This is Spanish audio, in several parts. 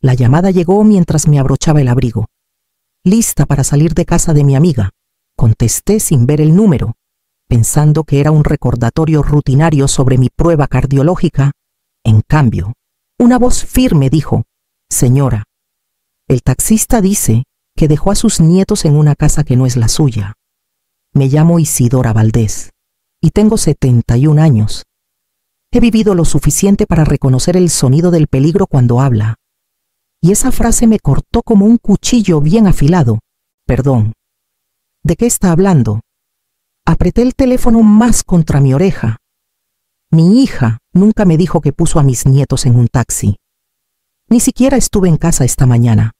La llamada llegó mientras me abrochaba el abrigo. Lista para salir de casa de mi amiga, contesté sin ver el número, pensando que era un recordatorio rutinario sobre mi prueba cardiológica. En cambio, una voz firme dijo: «Señora, el taxista dice que dejó a sus nietos en una casa que no es la suya. Me llamo Isidora Valdés y tengo 71 años. He vivido lo suficiente para reconocer el sonido del peligro cuando habla». Y esa frase me cortó como un cuchillo bien afilado. «Perdón, ¿de qué está hablando?». Apreté el teléfono más contra mi oreja. Mi hija nunca me dijo que puso a mis nietos en un taxi. Ni siquiera estuve en casa esta mañana.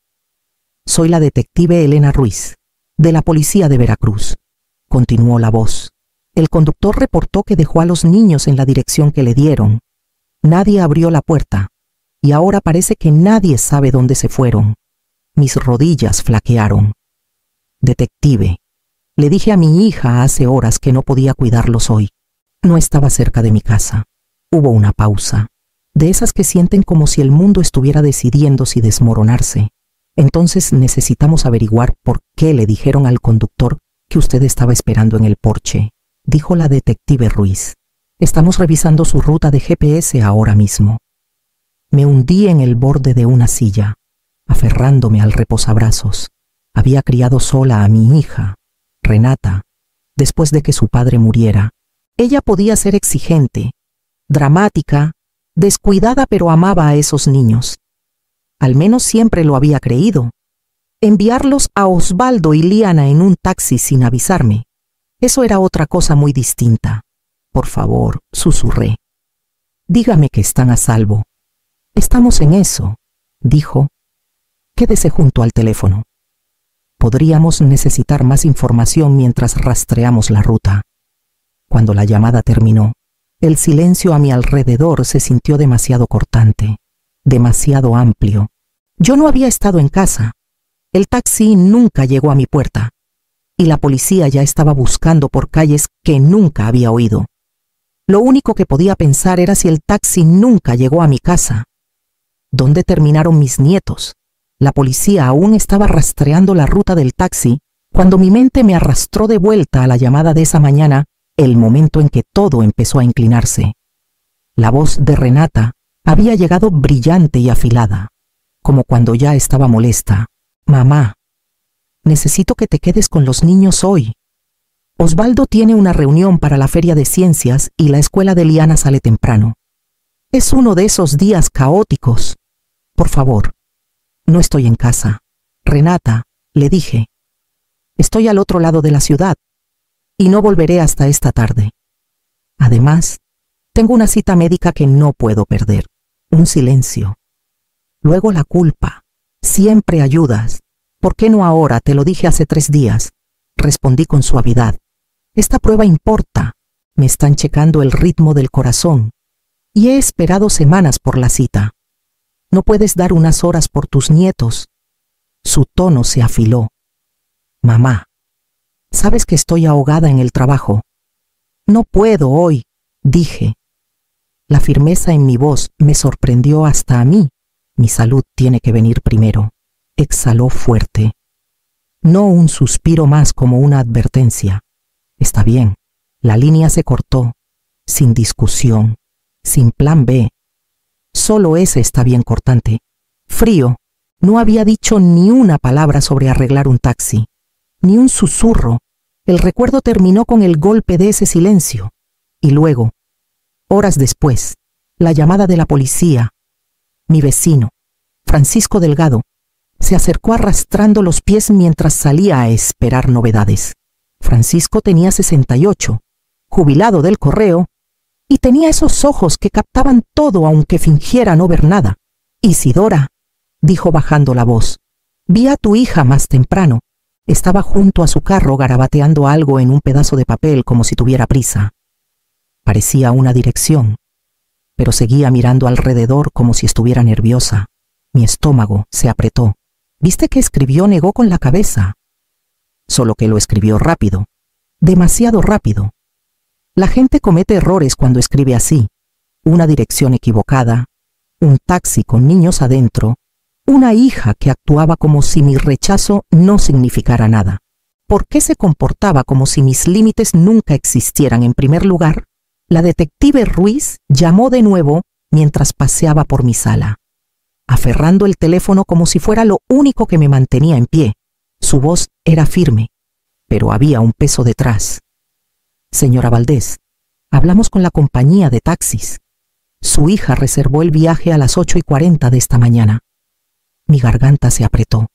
Soy la detective Elena Ruiz, de la policía de Veracruz. Continuó la voz. El conductor reportó que dejó a los niños en la dirección que le dieron. Nadie abrió la puerta, y ahora parece que nadie sabe dónde se fueron. Mis rodillas flaquearon. «Detective, le dije a mi hija hace horas que no podía cuidarlos hoy. No estaba cerca de mi casa». Hubo una pausa, de esas que sienten como si el mundo estuviera decidiendo si desmoronarse. «Entonces necesitamos averiguar por qué le dijeron al conductor que usted estaba esperando en el porche», dijo la detective Ruiz. «Estamos revisando su ruta de GPS ahora mismo». Me hundí en el borde de una silla, aferrándome al reposabrazos. Había criado sola a mi hija, Renata, después de que su padre muriera. Ella podía ser exigente, dramática, descuidada, pero amaba a esos niños. Al menos siempre lo había creído. Enviarlos a Osvaldo y Liana en un taxi sin avisarme, eso era otra cosa muy distinta. «Por favor», susurré. «Dígame que están a salvo». «Estamos en eso», dijo. «Quédese junto al teléfono. Podríamos necesitar más información mientras rastreamos la ruta». Cuando la llamada terminó, el silencio a mi alrededor se sintió demasiado cortante, demasiado amplio. Yo no había estado en casa. El taxi nunca llegó a mi puerta, y la policía ya estaba buscando por calles que nunca había oído. Lo único que podía pensar era si el taxi nunca llegó a mi casa. ¿Dónde terminaron mis nietos? La policía aún estaba rastreando la ruta del taxi cuando mi mente me arrastró de vuelta a la llamada de esa mañana, el momento en que todo empezó a inclinarse. La voz de Renata había llegado brillante y afilada, como cuando ya estaba molesta. «Mamá, necesito que te quedes con los niños hoy. Osvaldo tiene una reunión para la feria de ciencias y la escuela de Liana sale temprano. Es uno de esos días caóticos. Por favor, no estoy en casa. Renata», le dije, «estoy al otro lado de la ciudad y no volveré hasta esta tarde. Además, tengo una cita médica que no puedo perder». Un silencio. Luego la culpa. «Siempre ayudas. ¿Por qué no ahora? Te lo dije hace 3 días. Respondí con suavidad. «Esta prueba importa. Me están checando el ritmo del corazón. Y he esperado semanas por la cita. No puedes dar unas horas por tus nietos». Su tono se afiló. «Mamá, sabes que estoy ahogada en el trabajo». «No puedo hoy», dije. La firmeza en mi voz me sorprendió hasta a mí. «Mi salud tiene que venir primero». Exhaló fuerte. No un suspiro más, como una advertencia. «Está bien». La línea se cortó, sin discusión, sin plan B. Solo ese «está bien» cortante. Frío. No había dicho ni una palabra sobre arreglar un taxi, ni un susurro. El recuerdo terminó con el golpe de ese silencio. Y luego, horas después, la llamada de la policía. Mi vecino, Francisco Delgado, se acercó arrastrando los pies mientras salía a esperar novedades. Francisco tenía 68, jubilado del correo, y tenía esos ojos que captaban todo aunque fingiera no ver nada. «Isidora», dijo bajando la voz, «vi a tu hija más temprano. Estaba junto a su carro garabateando algo en un pedazo de papel como si tuviera prisa». Parecía una dirección, pero seguía mirando alrededor como si estuviera nerviosa. Mi estómago se apretó. «¿Viste qué escribió?», negó con la cabeza. Solo que lo escribió rápido, demasiado rápido. La gente comete errores cuando escribe así. Una dirección equivocada, un taxi con niños adentro, Una hija que actuaba como si mi rechazo no significara nada. ¿Por qué se comportaba como si mis límites nunca existieran? En primer lugar, la detective Ruiz llamó de nuevo mientras paseaba por mi sala, aferrando el teléfono como si fuera lo único que me mantenía en pie. Su voz era firme, pero había un peso detrás. Señora Valdés, hablamos con la compañía de taxis. Su hija reservó el viaje a las 8:40 de esta mañana. Mi garganta se apretó.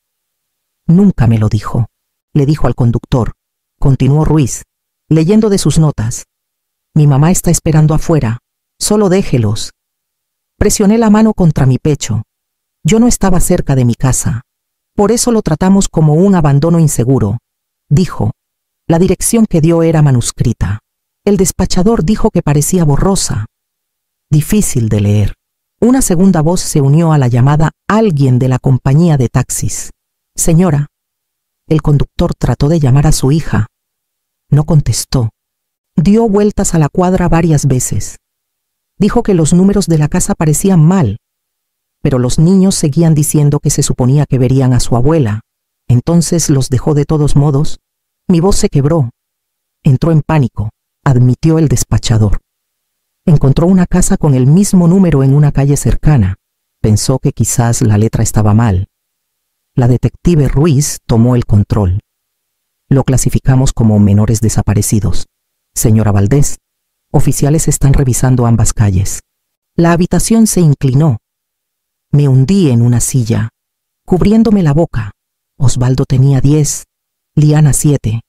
Nunca me lo dijo. Le dijo al conductor. Continuó Ruiz, leyendo de sus notas. Mi mamá está esperando afuera. Solo déjelos. Presioné la mano contra mi pecho. Yo no estaba cerca de mi casa. Por eso lo tratamos como un abandono inseguro, dijo. La dirección que dio era manuscrita. El despachador dijo que parecía borrosa. Difícil de leer. Una segunda voz se unió a la llamada. Alguien de la compañía de taxis. Señora. El conductor trató de llamar a su hija. No contestó. Dio vueltas a la cuadra varias veces. Dijo que los números de la casa parecían mal, pero los niños seguían diciendo que se suponía que verían a su abuela. Entonces los dejó de todos modos. Mi voz se quebró. Entró en pánico, admitió el despachador. Encontró una casa con el mismo número en una calle cercana. Pensó que quizás la letra estaba mal. La detective Ruiz tomó el control. Lo clasificamos como menores desaparecidos. Señora Valdés, oficiales están revisando ambas calles. La habitación se inclinó. Me hundí en una silla, cubriéndome la boca. Osvaldo tenía 10, Liana 7.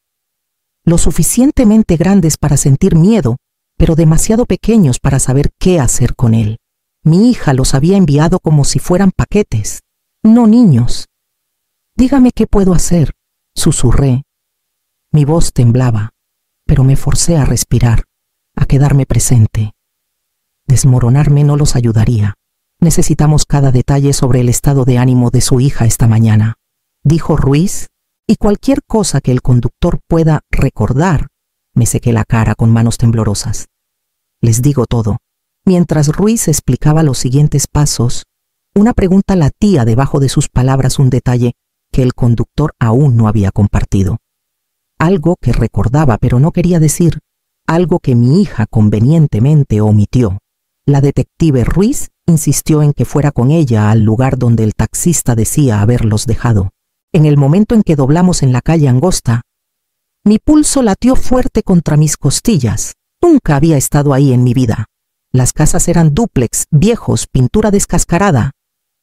Lo suficientemente grandes para sentir miedo, pero demasiado pequeños para saber qué hacer con él. Mi hija los había enviado como si fueran paquetes, no niños. Dígame qué puedo hacer, susurré. Mi voz temblaba, pero me forcé a respirar, a quedarme presente. Desmoronarme no los ayudaría. Necesitamos cada detalle sobre el estado de ánimo de su hija esta mañana, dijo Ruiz, y cualquier cosa que el conductor pueda recordar. Me sequé la cara con manos temblorosas. Les digo todo. Mientras Ruiz explicaba los siguientes pasos, una pregunta latía debajo de sus palabras, un detalle que el conductor aún no había compartido. Algo que recordaba pero no quería decir, algo que mi hija convenientemente omitió. La detective Ruiz insistió en que fuera con ella al lugar donde el taxista decía haberlos dejado. En el momento en que doblamos en la calle angosta, mi pulso latió fuerte contra mis costillas. Nunca había estado ahí en mi vida. Las casas eran dúplex, viejos, pintura descascarada,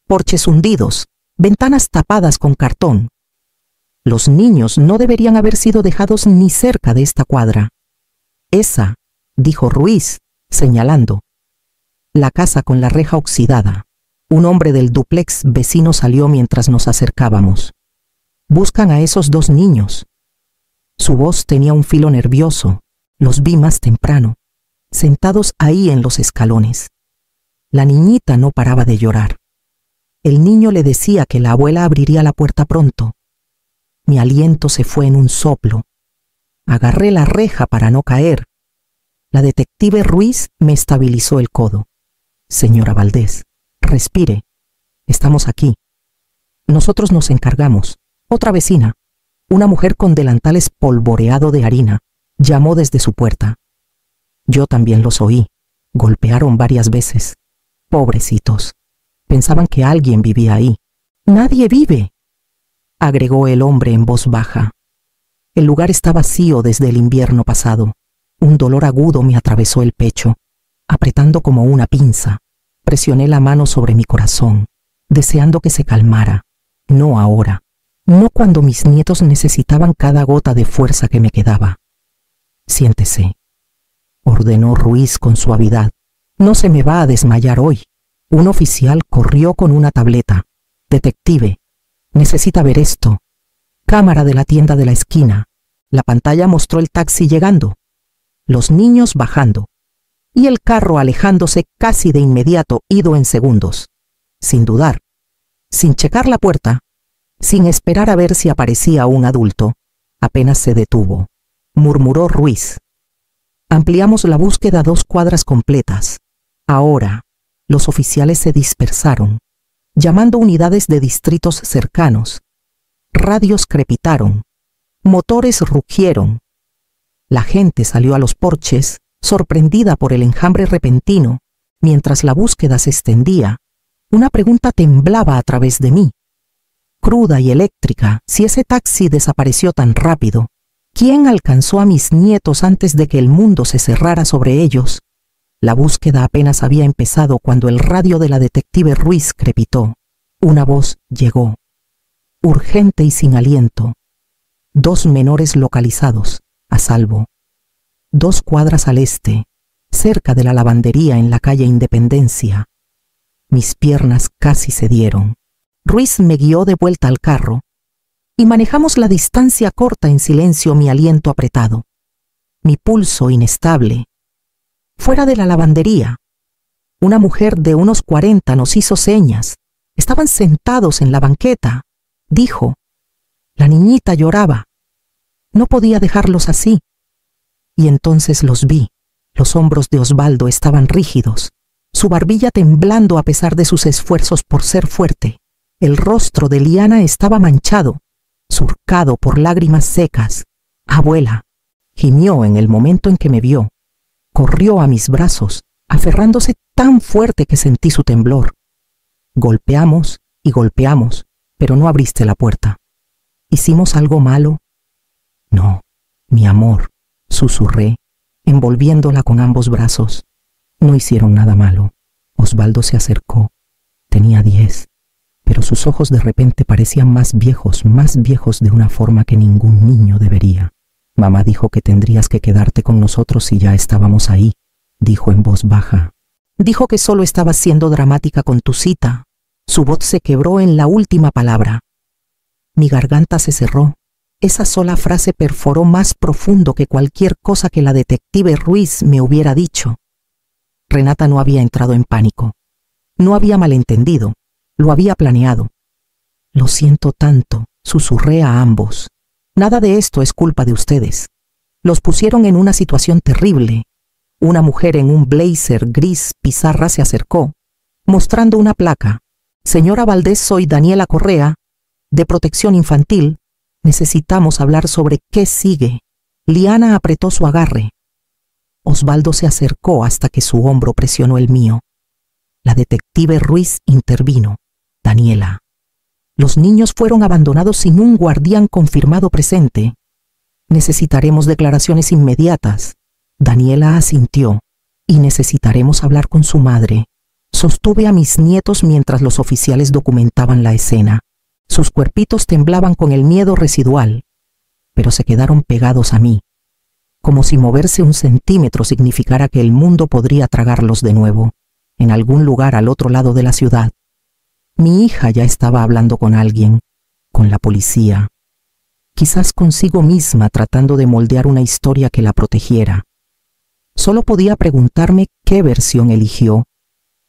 porches hundidos, ventanas tapadas con cartón. Los niños no deberían haber sido dejados ni cerca de esta cuadra. Esa, dijo Ruiz, señalando. La casa con la reja oxidada. Un hombre del dúplex vecino salió mientras nos acercábamos. Buscan a esos 2 niños. Su voz tenía un filo nervioso. Los vi más temprano, sentados ahí en los escalones. La niñita no paraba de llorar. El niño le decía que la abuela abriría la puerta pronto. Mi aliento se fue en un soplo. Agarré la reja para no caer. La detective Ruiz me estabilizó el codo. Señora Valdés, respire. Estamos aquí. Nosotros nos encargamos. Otra vecina, una mujer con delantal espolvoreado de harina, llamó desde su puerta. Yo también los oí. Golpearon varias veces. Pobrecitos. Pensaban que alguien vivía ahí. Nadie vive, agregó el hombre en voz baja. El lugar está vacío desde el invierno pasado. Un dolor agudo me atravesó el pecho, apretando como una pinza. Presioné la mano sobre mi corazón, deseando que se calmara. No ahora. No cuando mis nietos necesitaban cada gota de fuerza que me quedaba. Siéntese, ordenó Ruiz con suavidad. No se me va a desmayar hoy. Un oficial corrió con una tableta. Detective, necesita ver esto. Cámara de la tienda de la esquina. La pantalla mostró el taxi llegando, los niños bajando, y el carro alejándose casi de inmediato, ido en segundos. Sin dudar, sin checar la puerta, sin esperar a ver si aparecía un adulto, apenas se detuvo. Murmuró Ruiz. Ampliamos la búsqueda 2 cuadras completas. Ahora, los oficiales se dispersaron. llamando unidades de distritos cercanos. Radios crepitaron, motores rugieron. La gente salió a los porches, sorprendida por el enjambre repentino. Mientras la búsqueda se extendía, una pregunta temblaba a través de mí. Cruda y eléctrica, si ese taxi desapareció tan rápido, ¿quién alcanzó a mis nietos antes de que el mundo se cerrara sobre ellos? La búsqueda apenas había empezado cuando el radio de la detective Ruiz crepitó. Una voz llegó, urgente y sin aliento. 2 menores localizados, a salvo. 2 cuadras al este, cerca de la lavandería en la calle Independencia. Mis piernas casi cedieron. Ruiz me guió de vuelta al carro y manejamos la distancia corta en silencio, mi aliento apretado, mi pulso inestable. Fuera de la lavandería, una mujer de unos 40 nos hizo señas. Estaban sentados en la banqueta. Dijo, la niñita lloraba. No podía dejarlos así. Y entonces los vi. Los hombros de Osvaldo estaban rígidos, su barbilla temblando a pesar de sus esfuerzos por ser fuerte. El rostro de Liana estaba manchado, surcado por lágrimas secas. Abuela, gimió en el momento en que me vio. Corrió a mis brazos, aferrándose tan fuerte que sentí su temblor. Golpeamos y golpeamos, pero no abriste la puerta. ¿Hicimos algo malo? No, mi amor, susurré, envolviéndola con ambos brazos. No hicieron nada malo. Osvaldo se acercó. Tenía 10, pero sus ojos de repente parecían más viejos de una forma que ningún niño debería. Mamá dijo que tendrías que quedarte con nosotros si ya estábamos ahí, dijo en voz baja. Dijo que solo estabas siendo dramática con tu cita. Su voz se quebró en la última palabra. Mi garganta se cerró. Esa sola frase perforó más profundo que cualquier cosa que la detective Ruiz me hubiera dicho. Renata no había entrado en pánico. No había malentendido. Lo había planeado. Lo siento tanto, susurré a ambos. Nada de esto es culpa de ustedes. Los pusieron en una situación terrible. Una mujer en un blazer gris pizarra se acercó, mostrando una placa. Señora Valdés, soy Daniela Correa, de Protección Infantil. Necesitamos hablar sobre qué sigue. Liana apretó su agarre. Osvaldo se acercó hasta que su hombro presionó el mío. La detective Ruiz intervino. Daniela. Los niños fueron abandonados sin un guardián confirmado presente. Necesitaremos declaraciones inmediatas. Daniela asintió. Y necesitaremos hablar con su madre. Sostuve a mis nietos mientras los oficiales documentaban la escena. Sus cuerpitos temblaban con el miedo residual, pero se quedaron pegados a mí, como si moverse 1 centímetro significara que el mundo podría tragarlos de nuevo, en algún lugar al otro lado de la ciudad. Mi hija ya estaba hablando con alguien, con la policía, quizás consigo misma tratando de moldear una historia que la protegiera. Solo podía preguntarme qué versión eligió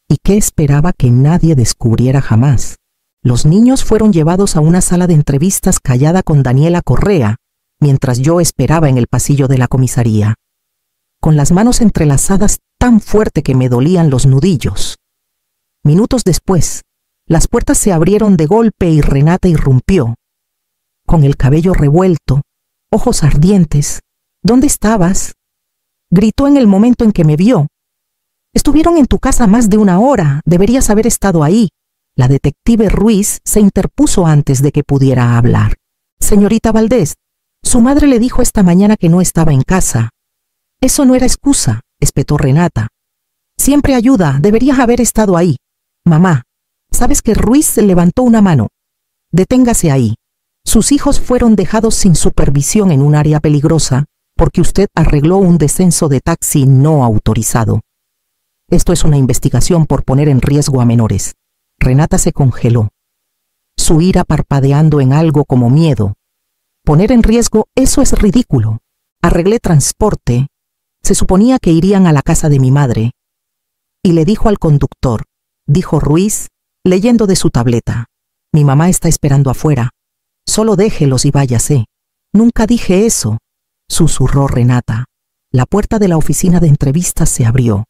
y qué esperaba que nadie descubriera jamás. Los niños fueron llevados a una sala de entrevistas callada con Daniela Correa, mientras yo esperaba en el pasillo de la comisaría, con las manos entrelazadas tan fuerte que me dolían los nudillos. Minutos después, las puertas se abrieron de golpe y Renata irrumpió, con el cabello revuelto, ojos ardientes. ¿Dónde estabas?, gritó en el momento en que me vio. Estuvieron en tu casa más de 1 hora, deberías haber estado ahí. La detective Ruiz se interpuso antes de que pudiera hablar. Señorita Valdés, su madre le dijo esta mañana que no estaba en casa. Eso no era excusa, espetó Renata. Siempre ayuda, deberías haber estado ahí. Mamá, ¿sabes que Ruiz levantó una mano? Deténgase ahí. Sus hijos fueron dejados sin supervisión en un área peligrosa porque usted arregló un descenso de taxi no autorizado. Esto es una investigación por poner en riesgo a menores. Renata se congeló, su ira parpadeando en algo como miedo. Poner en riesgo, eso es ridículo. Arreglé transporte. Se suponía que irían a la casa de mi madre. Y le dijo al conductor, dijo Ruiz, leyendo de su tableta. Mi mamá está esperando afuera. Solo déjelos y váyase. Nunca dije eso, susurró Renata. La puerta de la oficina de entrevistas se abrió.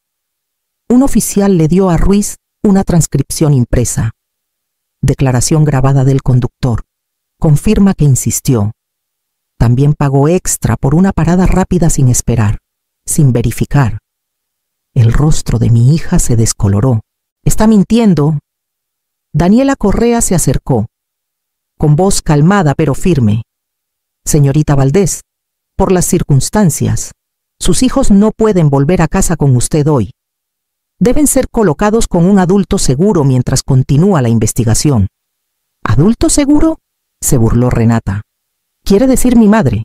Un oficial le dio a Ruiz una transcripción impresa. Declaración grabada del conductor. Confirma que insistió. También pagó extra por una parada rápida sin esperar, sin verificar. El rostro de mi hija se descoloró. «Está mintiendo». Daniela Correa se acercó, con voz calmada pero firme. «Señorita Valdés, por las circunstancias, sus hijos no pueden volver a casa con usted hoy. Deben ser colocados con un adulto seguro mientras continúa la investigación». «¿Adulto seguro?», se burló Renata. «Quiere decir mi madre,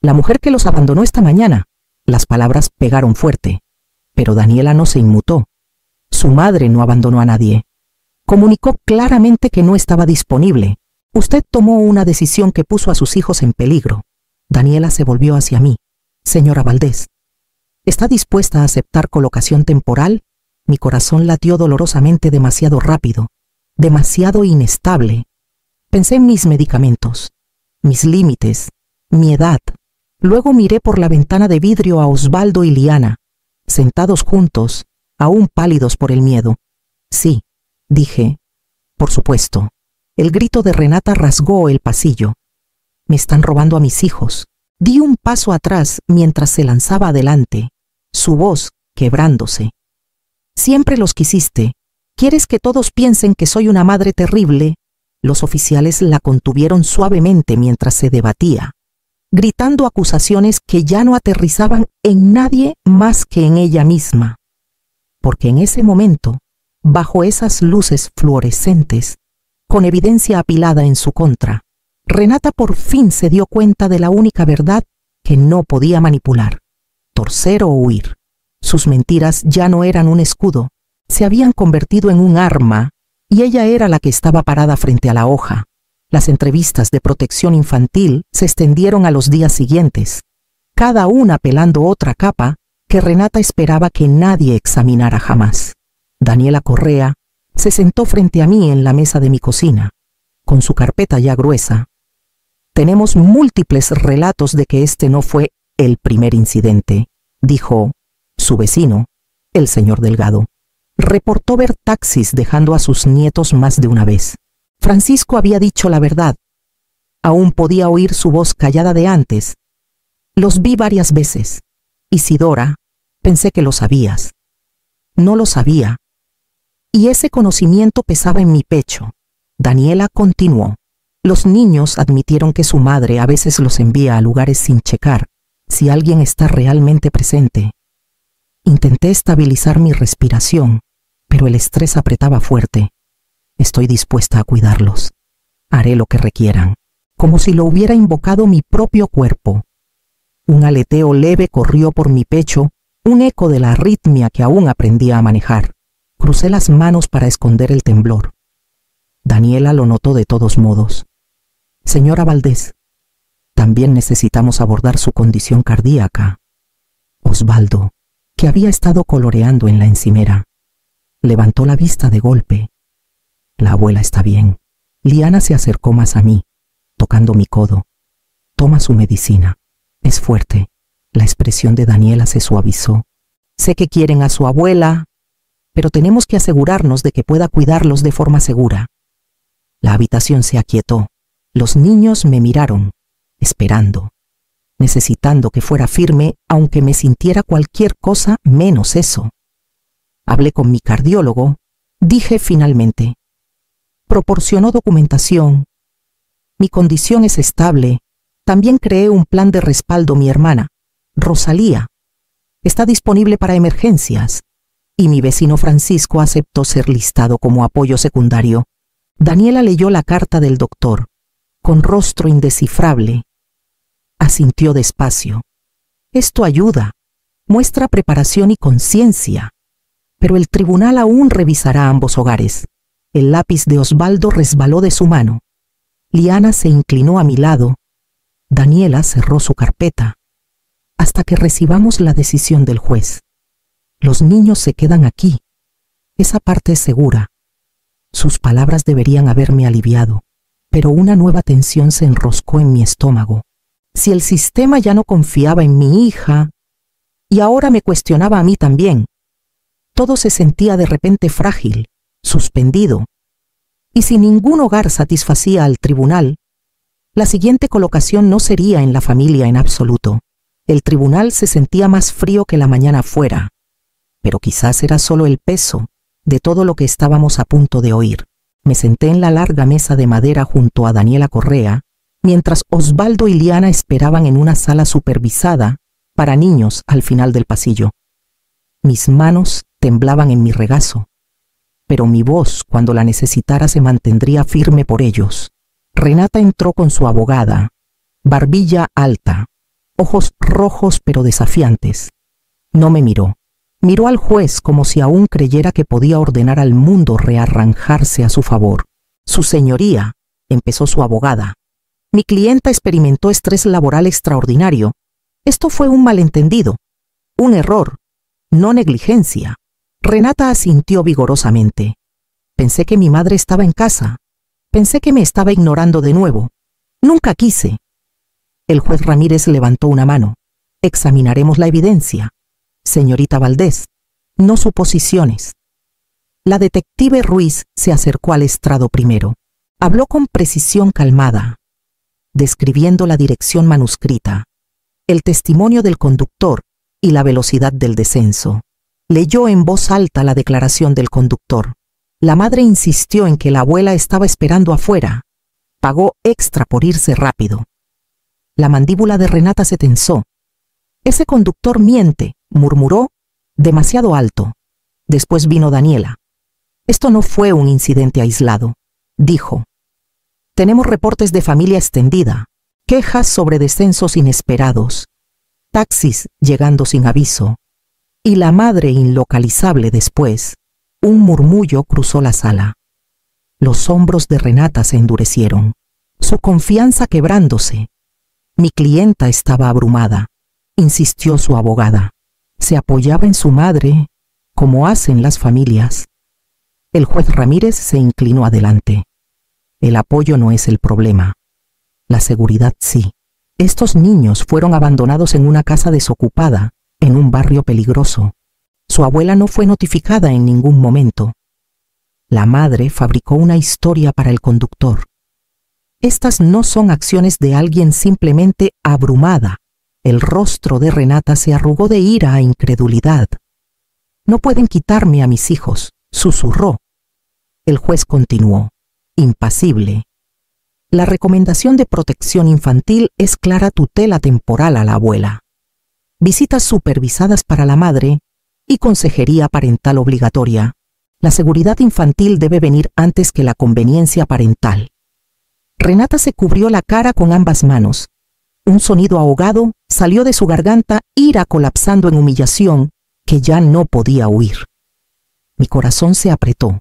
la mujer que los abandonó esta mañana». Las palabras pegaron fuerte, pero Daniela no se inmutó. Su madre no abandonó a nadie. Comunicó claramente que no estaba disponible. «Usted tomó una decisión que puso a sus hijos en peligro». Daniela se volvió hacia mí. «Señora Valdés, ¿está dispuesta a aceptar colocación temporal?». Mi corazón latió dolorosamente demasiado rápido, demasiado inestable. Pensé en mis medicamentos, mis límites, mi edad. Luego miré por la ventana de vidrio a Osvaldo y Liana, sentados juntos, aún pálidos por el miedo. «Sí», dije, «por supuesto». El grito de Renata rasgó el pasillo. «Me están robando a mis hijos». Di un paso atrás mientras se lanzaba adelante, su voz quebrándose. «Siempre los quisiste. ¿Quieres que todos piensen que soy una madre terrible?». Los oficiales la contuvieron suavemente mientras se debatía, gritando acusaciones que ya no aterrizaban en nadie más que en ella misma. Porque en ese momento, bajo esas luces fluorescentes, con evidencia apilada en su contra, Renata por fin se dio cuenta de la única verdad que no podía manipular, torcer o huir. Sus mentiras ya no eran un escudo, se habían convertido en un arma, y ella era la que estaba parada frente a la hoja. Las entrevistas de protección infantil se extendieron a los días siguientes, cada una pelando otra capa que Renata esperaba que nadie examinara jamás. Daniela Correa se sentó frente a mí en la mesa de mi cocina, con su carpeta ya gruesa. «Tenemos múltiples relatos de que este no fue el primer incidente», dijo su vecino, el señor Delgado. Reportó ver taxis dejando a sus nietos más de una vez. Francisco había dicho la verdad. Aún podía oír su voz callada de antes. «Los vi varias veces. Isidora, pensé que lo sabías». No lo sabía. Y ese conocimiento pesaba en mi pecho. Daniela continuó. «Los niños admitieron que su madre a veces los envía a lugares sin checar si alguien está realmente presente. Intenté estabilizar mi respiración, pero el estrés apretaba fuerte. Estoy dispuesta a cuidarlos. Haré lo que requieran», como si lo hubiera invocado mi propio cuerpo. Un aleteo leve corrió por mi pecho, un eco de la arritmia que aún aprendía a manejar. Crucé las manos para esconder el temblor. Daniela lo notó de todos modos. «Señora Valdés, también necesitamos abordar su condición cardíaca». Osvaldo, que había estado coloreando en la encimera, levantó la vista de golpe. «La abuela está bien». Liana se acercó más a mí, tocando mi codo. «Toma su medicina. Es fuerte». La expresión de Daniela se suavizó. «Sé que quieren a su abuela, pero tenemos que asegurarnos de que pueda cuidarlos de forma segura». La habitación se aquietó. Los niños me miraron, esperando, necesitando que fuera firme, aunque me sintiera cualquier cosa menos eso. Hablé con mi cardiólogo, dije finalmente. Proporcionó documentación. Mi condición es estable. También creé un plan de respaldo. Mi hermana, Rosalía, está disponible para emergencias, y mi vecino Francisco aceptó ser listado como apoyo secundario. Daniela leyó la carta del doctor, con rostro indescifrable. Asintió despacio. «Esto ayuda, muestra preparación y conciencia, pero el tribunal aún revisará ambos hogares». El lápiz de Osvaldo resbaló de su mano. Liana se inclinó a mi lado. Daniela cerró su carpeta. «Hasta que recibamos la decisión del juez. Los niños se quedan aquí. Esa parte es segura». Sus palabras deberían haberme aliviado, pero una nueva tensión se enroscó en mi estómago. Si el sistema ya no confiaba en mi hija, y ahora me cuestionaba a mí también, todo se sentía de repente frágil, suspendido. Y si ningún hogar satisfacía al tribunal, la siguiente colocación no sería en la familia en absoluto. El tribunal se sentía más frío que la mañana fuera, pero quizás era solo el peso de todo lo que estábamos a punto de oír. Me senté en la larga mesa de madera junto a Daniela Correa, mientras Osvaldo y Liana esperaban en una sala supervisada para niños al final del pasillo. Mis manos temblaban en mi regazo, pero mi voz, cuando la necesitara, se mantendría firme por ellos. Renata entró con su abogada, barbilla alta, ojos rojos pero desafiantes. No me miró. Miró al juez como si aún creyera que podía ordenar al mundo rearranjarse a su favor. Su señoría, empezó su abogada. Mi clienta experimentó estrés laboral extraordinario. Esto fue un malentendido, un error, no negligencia. Renata asintió vigorosamente. Pensé que mi madre estaba en casa. Pensé que me estaba ignorando de nuevo. Nunca quise. El juez Ramírez levantó una mano. Examinaremos la evidencia. Señorita Valdés, no suposiciones. La detective Ruiz se acercó al estrado primero. Habló con precisión calmada, describiendo la dirección manuscrita, el testimonio del conductor y la velocidad del descenso. Leyó en voz alta la declaración del conductor. La madre insistió en que la abuela estaba esperando afuera. Pagó extra por irse rápido. La mandíbula de Renata se tensó. Ese conductor miente, murmuró, demasiado alto. Después vino Daniela. Esto no fue un incidente aislado, dijo. Tenemos reportes de familia extendida, quejas sobre descensos inesperados, taxis llegando sin aviso, y la madre inlocalizable después. Un murmullo cruzó la sala. Los hombros de Renata se endurecieron, su confianza quebrándose. Mi clienta estaba abrumada, insistió su abogada. Se apoyaba en su madre, como hacen las familias. El juez Ramírez se inclinó adelante. El apoyo no es el problema. La seguridad sí. Estos niños fueron abandonados en una casa desocupada, en un barrio peligroso. Su abuela no fue notificada en ningún momento. La madre fabricó una historia para el conductor. Estas no son acciones de alguien simplemente abrumada. El rostro de Renata se arrugó de ira e incredulidad. No pueden quitarme a mis hijos, susurró. El juez continuó, impasible. La recomendación de protección infantil es clara tutela temporal a la abuela. Visitas supervisadas para la madre y consejería parental obligatoria. La seguridad infantil debe venir antes que la conveniencia parental. Renata se cubrió la cara con ambas manos. Un sonido ahogado salió de su garganta, ira colapsando en humillación que ya no podía huir. Mi corazón se apretó,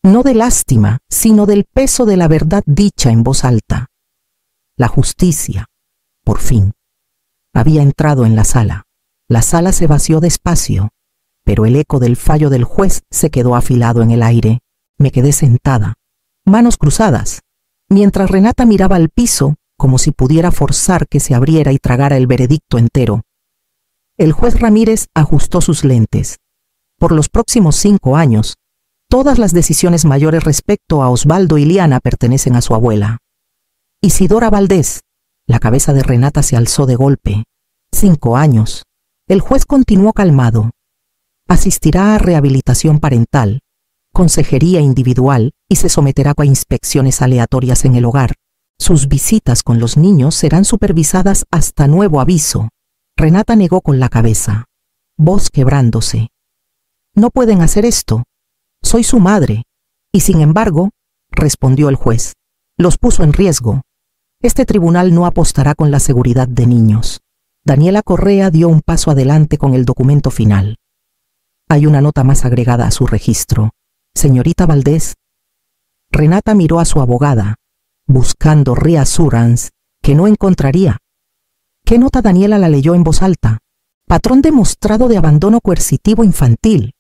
no de lástima, sino del peso de la verdad dicha en voz alta. La justicia, por fin, había entrado en la sala. La sala se vació despacio, pero el eco del fallo del juez se quedó afilado en el aire. Me quedé sentada, manos cruzadas, mientras Renata miraba al piso como si pudiera forzar que se abriera y tragara el veredicto entero. El juez Ramírez ajustó sus lentes. Por los próximos 5 años, todas las decisiones mayores respecto a Osvaldo y Liana pertenecen a su abuela. Isidora Valdés. La cabeza de Renata se alzó de golpe. 5 años. El juez continuó calmado. Asistirá a rehabilitación parental, consejería individual y se someterá a inspecciones aleatorias en el hogar. Sus visitas con los niños serán supervisadas hasta nuevo aviso. Renata negó con la cabeza, voz quebrándose. No pueden hacer esto. Soy su madre. Y sin embargo, respondió el juez, los puso en riesgo. Este tribunal no apostará con la seguridad de niños. Daniela Correa dio un paso adelante con el documento final. Hay una nota más agregada a su registro. Señorita Valdés. Renata miró a su abogada, buscando reassurance que no encontraría. ¿Qué nota? Daniela la leyó en voz alta. Patrón demostrado de abandono coercitivo infantil.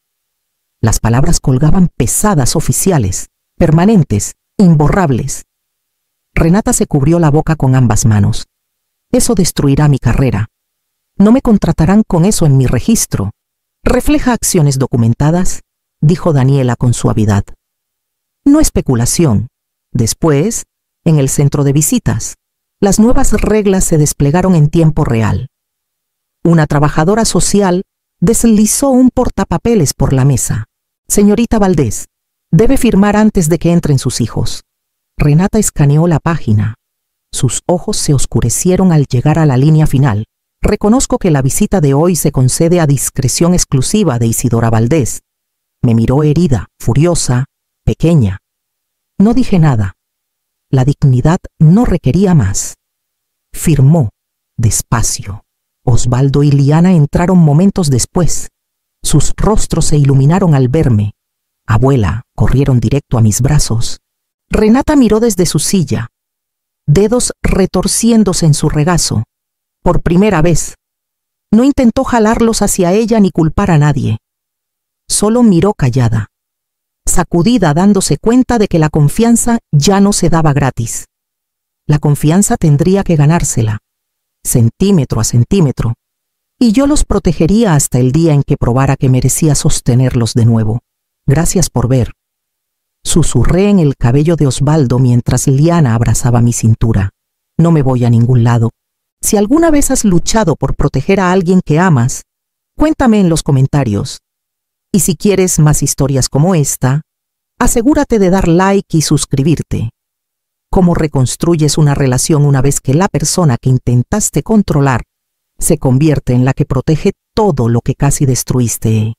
Las palabras colgaban pesadas, oficiales, permanentes, imborrables. Renata se cubrió la boca con ambas manos. Eso destruirá mi carrera. No me contratarán con eso en mi registro. Refleja acciones documentadas, dijo Daniela con suavidad. No especulación. Después, en el centro de visitas, las nuevas reglas se desplegaron en tiempo real. Una trabajadora social deslizó un portapapeles por la mesa. Señorita Valdés, debe firmar antes de que entren sus hijos. Renata escaneó la página. Sus ojos se oscurecieron al llegar a la línea final. Reconozco que la visita de hoy se concede a discreción exclusiva de Isidora Valdés. Me miró herida, furiosa, pequeña. No dije nada. La dignidad no requería más. Firmó, despacio. Osvaldo y Liana entraron momentos después. Sus rostros se iluminaron al verme. Abuela, corrieron directo a mis brazos. Renata miró desde su silla, dedos retorciéndose en su regazo. Por primera vez. No intentó jalarlos hacia ella ni culpar a nadie. Solo miró callada, sacudida, dándose cuenta de que la confianza ya no se daba gratis. La confianza tendría que ganársela, centímetro a centímetro, y yo los protegería hasta el día en que probara que merecía sostenerlos de nuevo. Gracias por ver. Susurré en el cabello de Osvaldo mientras Liana abrazaba mi cintura. No me voy a ningún lado. Si alguna vez has luchado por proteger a alguien que amas, cuéntame en los comentarios. Y si quieres más historias como esta, asegúrate de dar like y suscribirte. ¿Cómo reconstruyes una relación una vez que la persona que intentaste controlar se convierte en la que protege todo lo que casi destruiste?